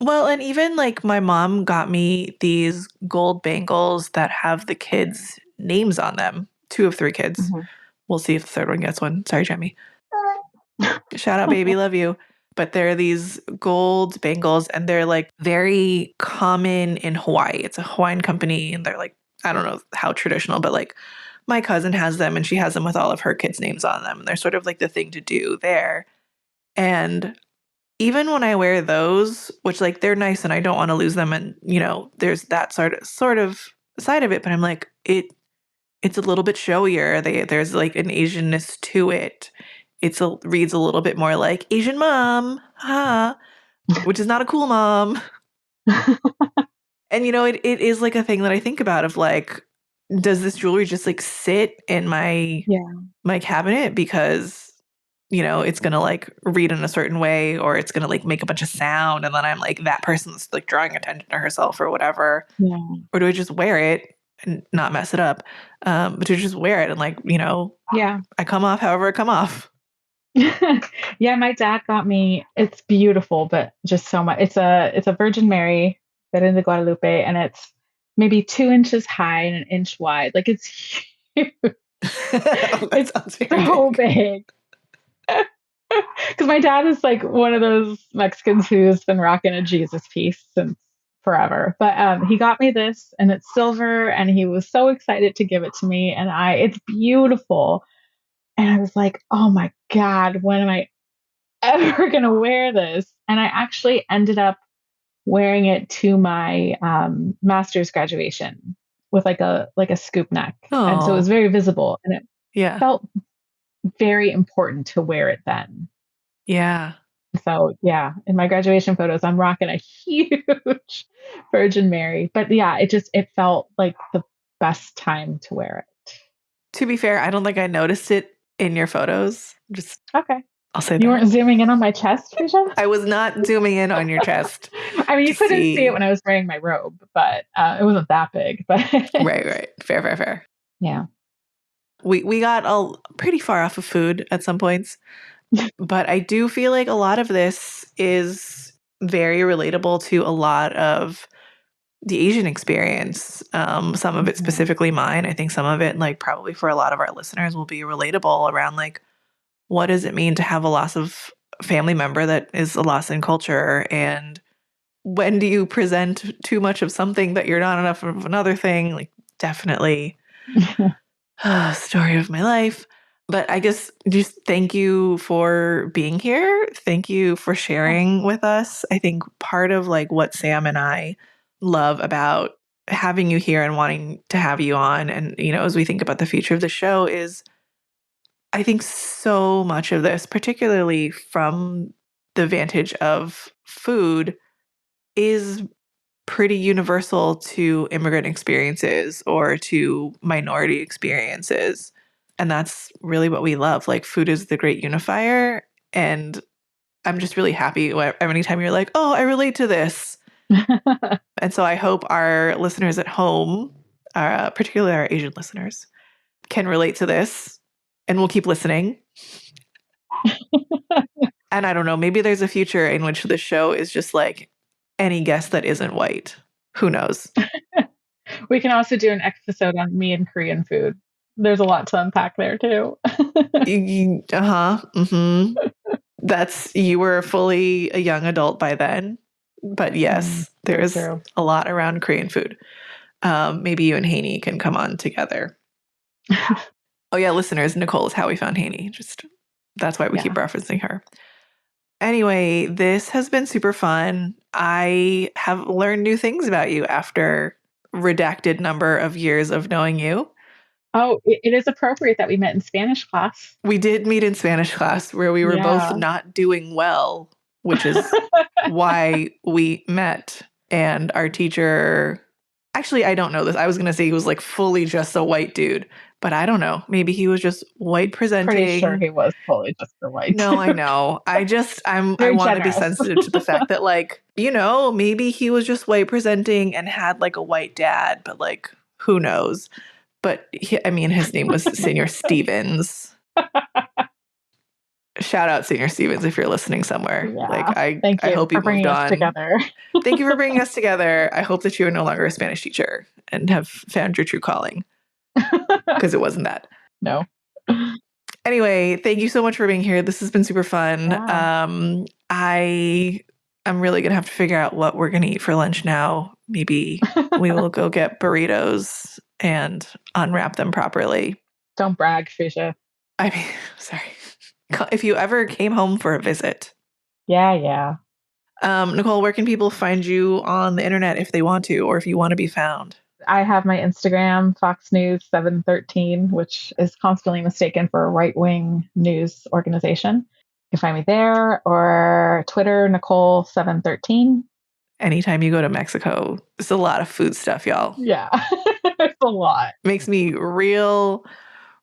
Well, and even like my mom got me these gold bangles that have the kids' names on them. 2 of 3 kids. We'll see if the third one gets one. Sorry, Jamie. Shout out, baby. Love you. But they're these gold bangles, and they're like very common in Hawaii. It's a Hawaiian company, and they're like, I don't know how traditional, but like my cousin has them, and she has them with all of her kids' names on them. And they're sort of like the thing to do there. And even when I wear those, which like they're nice and I don't want to lose them, and there's that sort of side of it, but I'm like, it's a little bit showier. There's like an Asianness to it. Reads a little bit more like Asian mom, which is not a cool mom. And it is like a thing that I think about of like, does this jewelry just like sit in my cabinet because it's going to like read in a certain way, or it's going to like make a bunch of sound, and then I'm like, that person's like drawing attention to herself or whatever. Or do I just wear it and not mess it up? But to just wear it and like, I come off however I come off. Yeah, my dad got me, it's beautiful, but just so much. It's a Virgin Mary, Virgen de Guadalupe, and it's maybe 2 inches high and 1 inch wide. Like it's huge. It's so big. Because my dad is like one of those Mexicans who's been rocking a Jesus piece since forever. But he got me this, and it's silver, and he was so excited to give it to me. And it's beautiful. And I was like, oh my God, when am I ever going to wear this? And I actually ended up wearing it to my master's graduation with like a scoop neck. And so it was Oh, very visible and it yeah. felt very important to wear it then. Yeah. So yeah, in my graduation photos, I'm rocking a huge Virgin Mary. But yeah, it felt like the best time to wear it. To be fair, I don't think I noticed it in your photos. Just, Okay. I'll say You that. weren't zooming in on my chest, Freesia? I was not zooming in on your chest I mean, to you couldn't see it see. when I was wearing my robe, but it wasn't that big. But Right. Fair. yeah. We got pretty far off of food at some points, but I do feel like a lot of this is very relatable to a lot of the Asian experience. Some of it specifically mine. I think some of it, like probably for a lot of our listeners, will be relatable around like what does it mean to have a loss of family member that is a loss in culture, and when do you present too much of something that you're not enough of another thing? Like definitely story of my life. But I guess just thank you for being here. Thank you for sharing with us. I think part of like what Sam and I love about having you here and wanting to have you on, and you know, as we think about the future of the show, is I think so much of this, particularly from the vantage of food, is pretty universal to immigrant experiences or to minority experiences. And that's really what we love. Like, food is the great unifier. And I'm just really happy anytime you're like, oh, I relate to this. And so I hope our listeners at home, particularly our Asian listeners, can relate to this and we'll keep listening. And I don't know, maybe there's a future in which the show is just like any guest that isn't white. Who knows? We can also do an episode on me and Korean food. There's a lot to unpack there too. Mm-hmm. You were fully a young adult by then. But yes, there's true. a lot around Korean food. Maybe you and Haney can come on together. Oh yeah, listeners, Nicole is how we found Haney. Just that's why we keep referencing her. Anyway, this has been super fun. I have learned new things about you after redacted number of years of knowing you. Oh, it is appropriate that we met in Spanish class. We did meet in Spanish class where we were both not doing well, which is why we met. And our teacher, actually, I don't know this. I was going to say he was like fully just a white dude, but I don't know. Maybe he was just white presenting. Pretty sure he was fully just a white. No, I know. I want to be sensitive to the fact that, like, you know, maybe he was just white presenting and had like a white dad, but like, who knows? But his name was Señor Stevens. Shout out Señor Stevens if you're listening somewhere. Yeah. Like, Thank you I hope you for bringing moved us on. Together. Thank you for bringing us together. I hope that you are no longer a Spanish teacher and have found your true calling, because it wasn't that. No. Anyway, thank you so much for being here. This has been super fun. Yeah. I'm really gonna have to figure out what we're gonna eat for lunch now. Maybe we will go get burritos and unwrap them properly. Don't brag, Freesia. I mean, sorry. If you ever came home for a visit. Yeah. Nicole, where can people find you on the internet if they want to, or if you want to be found? I have my Instagram, Fox News 713, which is constantly mistaken for a right-wing news organization. You can find me there, or Twitter, Nicole 713. Anytime you go to Mexico, it's a lot of food stuff, y'all. Yeah, it's a lot. Makes me real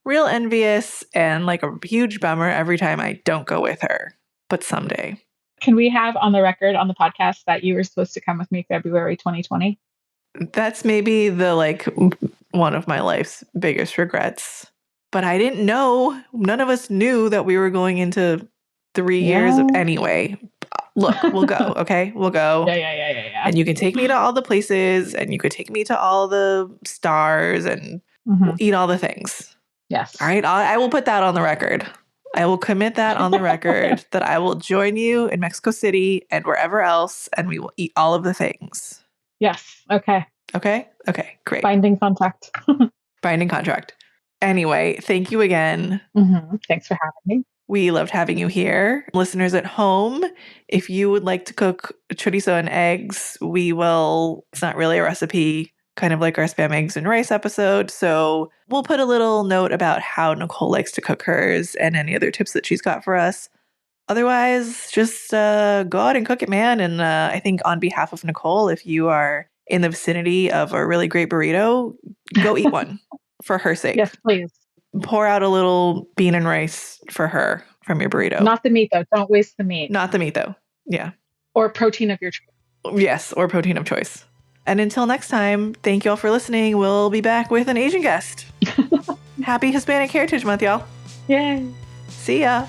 envious and like a huge bummer every time I don't go with her. But someday. Can we have on the record on the podcast that you were supposed to come with me February 2020? That's maybe the like one of my life's biggest regrets. But I didn't know. None of us knew that we were going into 3 years of anyway. Look, we'll go, okay? We'll go. Yeah. And you can take me to all the places, and you could take me to all the stars, and we'll eat all the things. Yes. All right. I will put that on the record. I will commit that on the record that I will join you in Mexico City and wherever else, and we will eat all of the things. Yes. Okay. Okay, great. Binding contract. Binding contract. Anyway, thank you again. Thanks for having me. We loved having you here. Listeners at home, if you would like to cook chorizo and eggs, it's not really a recipe, kind of like our spam, eggs, and rice episode. So we'll put a little note about how Nicole likes to cook hers and any other tips that she's got for us. Otherwise, just go out and cook it, man. And I think on behalf of Nicole, if you are in the vicinity of a really great burrito, go eat one for her sake. Yes, please. Pour out a little bean and rice for her from your burrito. Not the meat, though. Don't waste the meat. Not the meat, though. Yeah. Or protein of your choice. Yes, or protein of choice. And until next time, thank you all for listening. We'll be back with an Asian guest. Happy Hispanic Heritage Month, y'all. Yay. See ya.